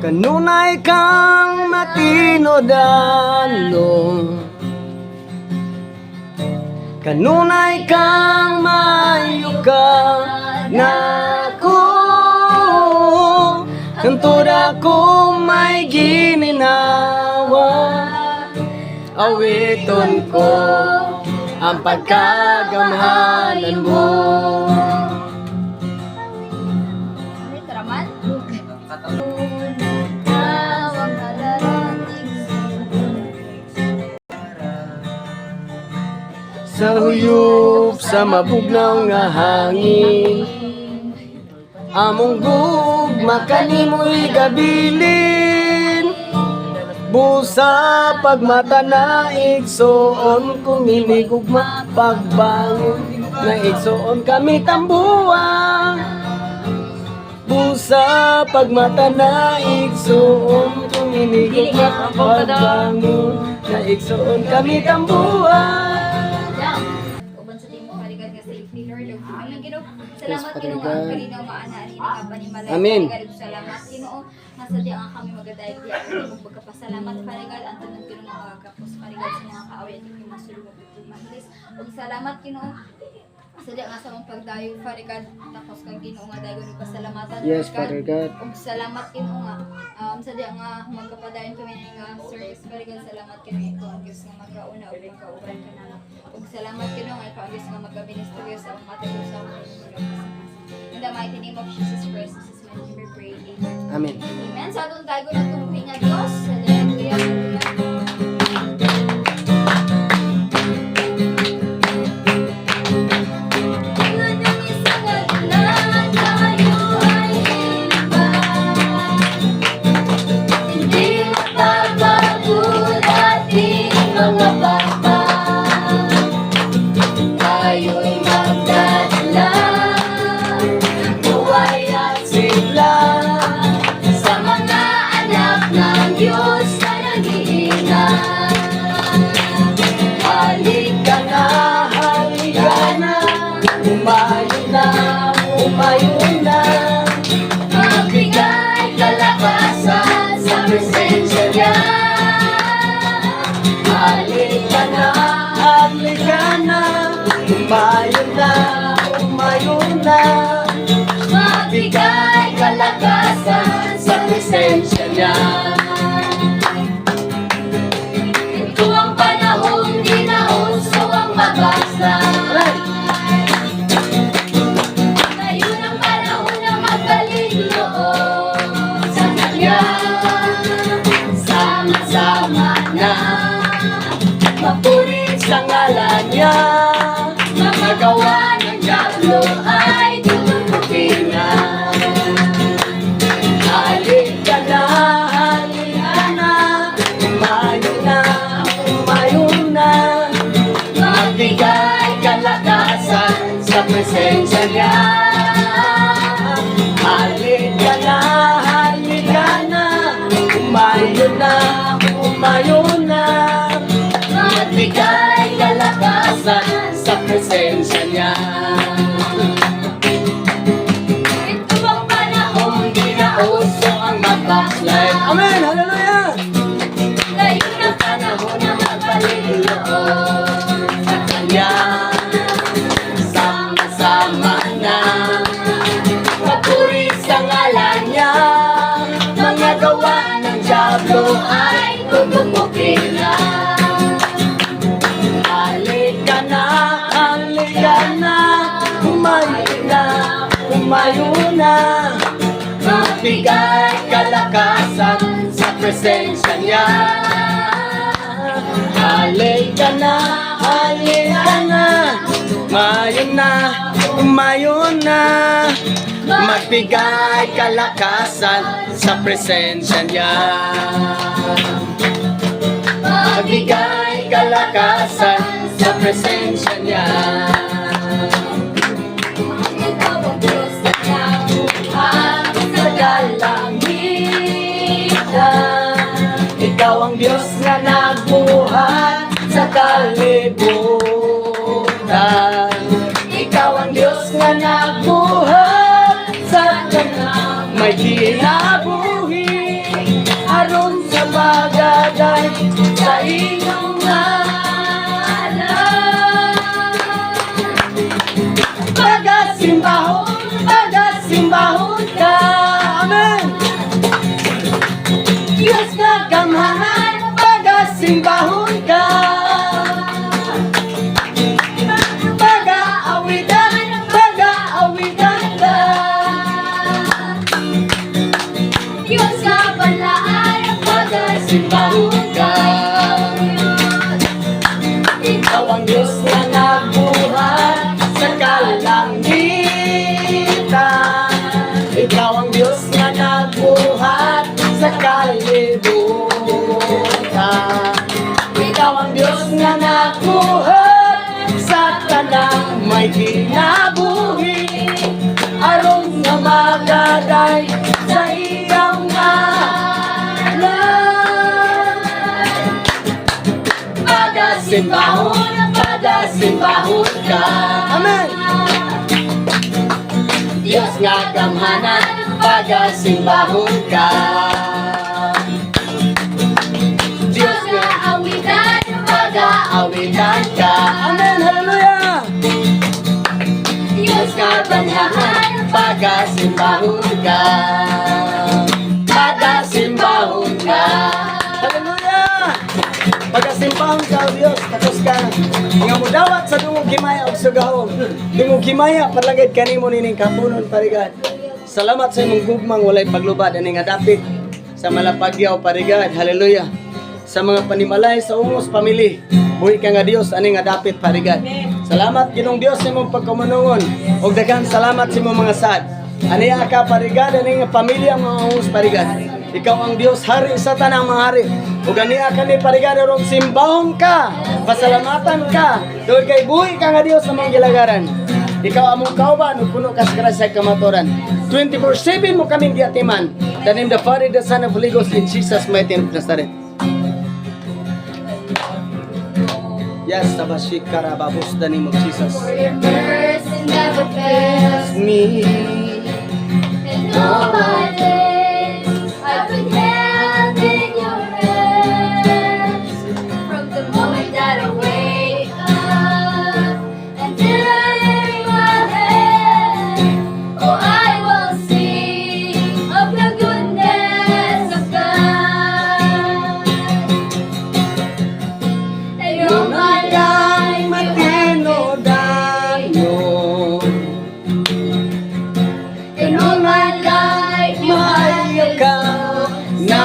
Kanunay kang matinodano, kanunay kang mayuka nako, kantura ko may gininawa, awiton ko ang pagkagamhanan mo. Sa huyop sa mabugnaw nga hangin, among gugma kanimoy gabilin. Busa pagmata na igsoon, kumiligugma pagbangon na igsoon kami tambuan. Busa pagmata na igsoon, kumiligugma pagbangon na igsoon kami tambuan. Salamat Ginoo ang kalinaw maanaan ni kapanimalay. Amen. Salamat Ginoo nasadya ang kami magadayag di ako magpasalamat parigal ang tanan Ginoo mga kapos parigal sa mga kaaway at yung masulong ug mahilis. Ug salamat Ginoo sadya nga sa mong pagdayo parigal tapos kang Ginoo nga dayon ug pasalamatan. Yes, Father God. Ug salamat Ginoo nga sadya nga magkapadayon kami nga service parigal salamat Ginoo ang Dios nga magauna ug magkauban kanana. Ug salamat Ginoo nga ikaw ang Dios nga magministeryo sa mga sa in the mighty name of Jesus Christ, this is my name we pray. Amen. Amen. Sa atong tago na tumuhin nga Diyos. Hallelujah. Umayon na, magbigay kalakasan sa presensya niya. halika na, umayon na, umayon na, Magbigay kalakasan sa presensya niya. Ito ang panahon, di na uso ang magbasa. Ngayon ang panahon na magaling loob sa Kanya. Sama-sama na mapuri sa ngalan niya, mga gawa ng Diablo ay tutupukin na. halika na, umayon na, umayon na, magbigay kalakasan sa presensya niya. Halika na, umayon na, umayon na, magbigay kalakasan sa presensya niya. Ito ang panahon, di na uso ang mag-backslide. Amen! Hallelujah! Ngayon ang panahon na magbalik loob sa Kanya. Sama-sama na, papuri sa ngalan niya, mga gawa ng Diablo ay tutupukin na. Halika na, umayon na, umayon na, magbigay kalakasan sa presensya niya. Halika na, umayon na, magbigay kalakasan sa presensya niya. Magbigay kalakasan sa presensya niya. Ikaw ang Diyos na nabuhat sa kalangitan. Ikaw ang Diyos na nagbuhat sa kalibutan. Ikaw ang Diyos na nagbuhat sa kanang may kinabuhi. pagkasimbahon ka. Ikaw ang Diyos na nagbuhat sa kalangitan. Ikaw ang Diyos na nagbuhat sa kalibutan. Ikaw ang Diyos na nagbuhat sa tanang may kinabuhi. Aron nga magaday sa iyang ngalan. Pagasimbahon ka. Amen. Diyos nga gamhanan, pagasimbahon ka. Diyos nga awitan, pag-aawitan ka. Amen, hallelujah. Diyos nga gamhanan, pagasimbahon ka. Pagasimbahon ka. Hallelujah. Pagasimbahon ka, O Diyos, tapos ka. Nga mo dawat sa dungog himaya o sugahon. Dungog himaya, palagad kanimo nining kapunon, parigad. Salamat sa imong gugmang walay paglubad ani nga dapit sa malapagyaw, parigad. Hallelujah. Sa mga panimalay sa Ungos Family, buhi ka nga Dios ani nga dapit, parigad. Salamat Ginong Dios sa imong pagkamanungon ug daghang salamat sa imong mga sad. Aniya ka, parigad, ani nga pamilya mga Ungos, parigad. Ikaw ang Dios, hari sa tanang mga hari. Ug aniya kani, parigad, ron simbahon ka, pasalamatan ka. Tungod kay buhi ka nga Dios sa mga gilagaran. Ikaw among kauban ug puno ka sa grasya kamaturan. 24/7 mo kaming giatiman. The name of the Father, the Son, of the Holy Ghost, in Jesus' mighty name of Nazareth. Yes, Tabashik Karababos, the name of Jesus. For your mercy never fails Me. in all my days. I've been held in your hands from the moment that I wake up until I lay my head. Oh, I will sing of the goodness of God. And you're my life, Matino dayon. and all my life you Maayo ka na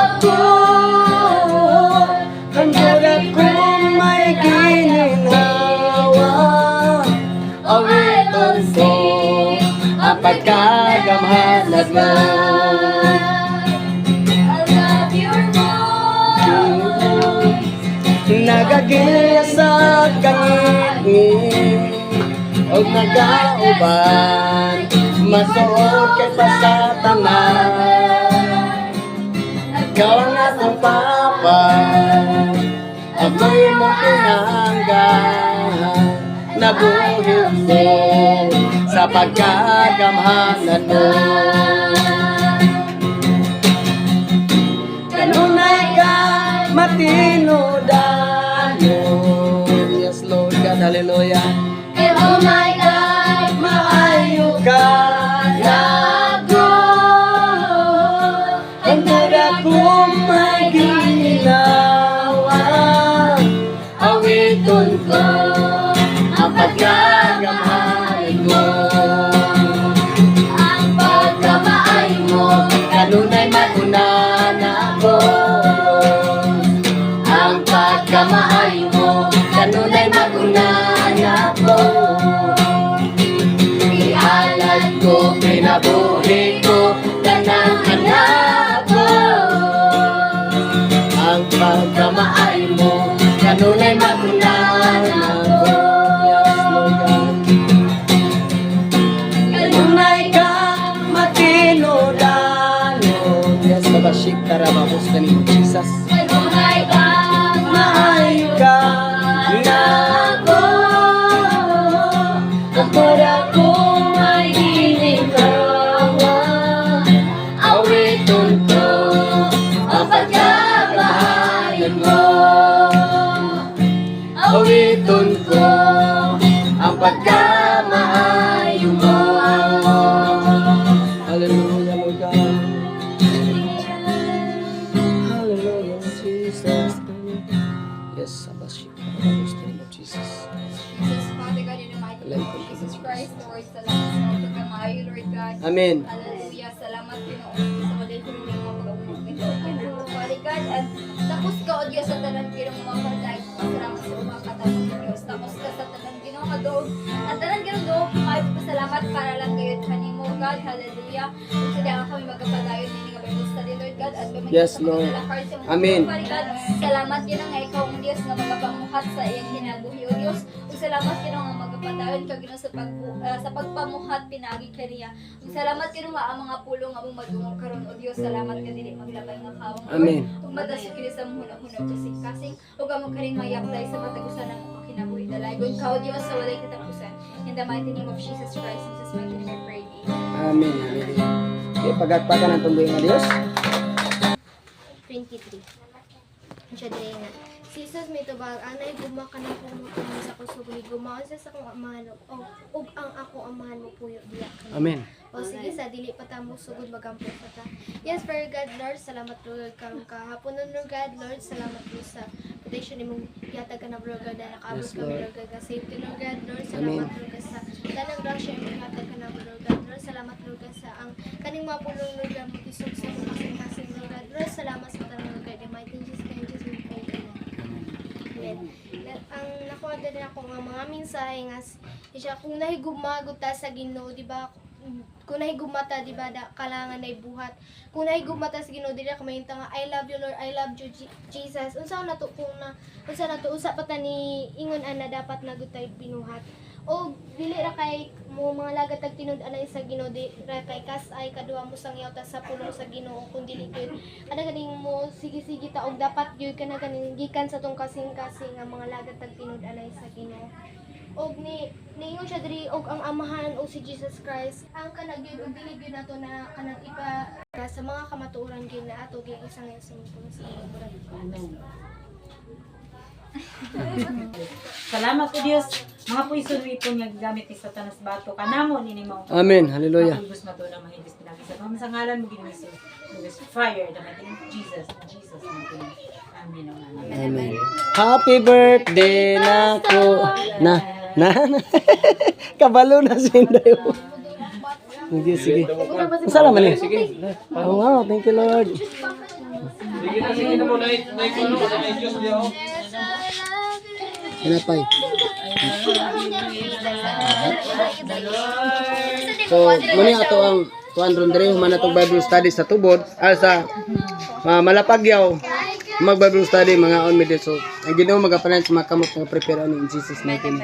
ako. Ang dura kong may gininawa. Awiton ko ang pagkagamhanan mo. I love your voice. Nagagilya sa kangit o nagauban, masuot kay pasatanan. Ikaw ang atong Papa, ako'y mo pinanggan. Nabuhin mo sa pagkagamhanan mo. Kanunay ka, matino dayon. Yes, Lord God, hallelujah. And oh my God, Maayo ka na ako. Ang dura kong may ginawa. Awiton ko ang pagkagamhanan mo. ang pagkamaay mo. Kanunay matunan ako. Ang pagkamaay mo, kanunay matunan ako. Ihalad ko, pinabuhi ko, tanang anak ko. Ang pagkamaay mo, kanunay matunan ako. Yes, Lord God. Kanunay ka, matino dayon. Yes, Babashik Tarababos, the name of Jesus. And oh my God, Maayo ka na ako. Ang dura kong may ginagawa. Awiton ko ang pagkamahalan mo. Awiton ko ang pagkamahalan mo. Hallelujah, Lord God. Hallelujah, Jesus. Yes, Sabashik. Jesus. Jesus, Father God, in the mighty name of Jesus Christ, Lord, salamat sa mga pagkamaayo, Lord God. Amen. Hallelujah, salamat Pinoon sa walay tulong ng mga pag-uumog nito. Father God, and Tapos ka, O Diyos, sa tanan ginong mga pagkain. Salamat sa umakatawan ng Diyos. Tapos ka sa tanan ginong kadoog. At tanan ginong doog, kayo pasalamat para lang kayo kanimo, God. Hallelujah. Kung sila nga kami magkapadayon, hindi ka Bible study, Lord God. At kami Yes, sa Lord. mga cards, yung Amen. God. Salamat yun nga ikaw, ang Diyos, nga magapamuhat sa iyang kinabuhi, O Diyos. Ug salamat yun nga magkapadayon ka Ginoo sa pagpamuhat pinagi kaniya. Ug salamat yun nga ang mga pulong nga mong madungog karon, O Diyos. Salamat ka dili maglabay nga kawang. Amen. Ug madasig kini sa hunahuna kasing-kasing ug amo kaning mayapday sa patagusan ng mga kinabuhi dalaygon ka, O Diyos, sa walay katapusan. In the mighty name of Jesus Christ, in Jesus' mighty name I pray. Amen. Hallelujah. Okay, pagagpakan ang tumbuhin nga Dios. 23. Siya dire nga. Jesus may tubag anay guma ka na pumutuman sa kusugli gumaon sa kong amahan ug ang ako amahan mo puyo diya kanina. Amen. O sige sa dili pa ta mo sugod magampo sa ta. Yes, very God Lord, salamat Lord karon kahapon Lord God Lord, salamat Lord sa protection nimong yatag ka na Lord God na nakaabot Yes, kami Lord. Lord God ka safety Lord God Lord, Amen. salamat Lord God sa tanang grasya imong yatag ka na Lord God Lord, salamat Lord God sa ang kaning mapulong Lord God mo isog sa mga kasing-kasing Lord God Lord, salamat sa tanang Lord God in mighty Jesus name Jesus we pray. Amen. Ang nakuha din ako nga mga mensahe nga siya kung nahigumagod ta sa Ginoo, di ba? Kung nahigumata, di ba, kailangan na buhat. Kung nahigumata sa Ginoo, di na kamahinta nga I love you Lord, I love you Jesus. Unsa na to kung na unsa na to usa pa ta ni ingon ana dapat nagutay binuhat. O dili ra kay mo mga lagat tag tinud anay sa Ginoo, di ra kay kas-ay kaduha mo sang yawta sa pulong sa Ginoo kun dili gyud ana ganing mo sige-sige ta og dapat gyud kana ganing gikan sa tong kasing-kasing nga mga lagat tag tinud anay sa Ginoo. Og niingon siya diri og ang amahan o si Jesus Christ ang kanag gyud og dili gyud nato na kanang ipa sa mga kamatuoran gyud na ato gyud isang sa mga sa mga Salamat po Dios. Mga puiso ipon nga gigamit ni Satanas bato kanamo nini mo. Amen. Hallelujah. Pagubos mo to na mahigis pinakisa. Kung sa ngalan mo Ginoo Hesus. With fire the mighty name of Jesus. In Jesus mighty name. Amen. Amen. Amen. Happy birthday nako. Kabalo na si Inday. Sige, sige. Sala man eh. Oh, wow, thank you Lord. Pinapay. So, muni ato ang tuan ron diri human atong Bible study sa tubod, sa Malapagyaw. Mag Bible study mga on midday. So, ang Ginoo magapanan sa mga kamot nga prepare ani in Jesus name.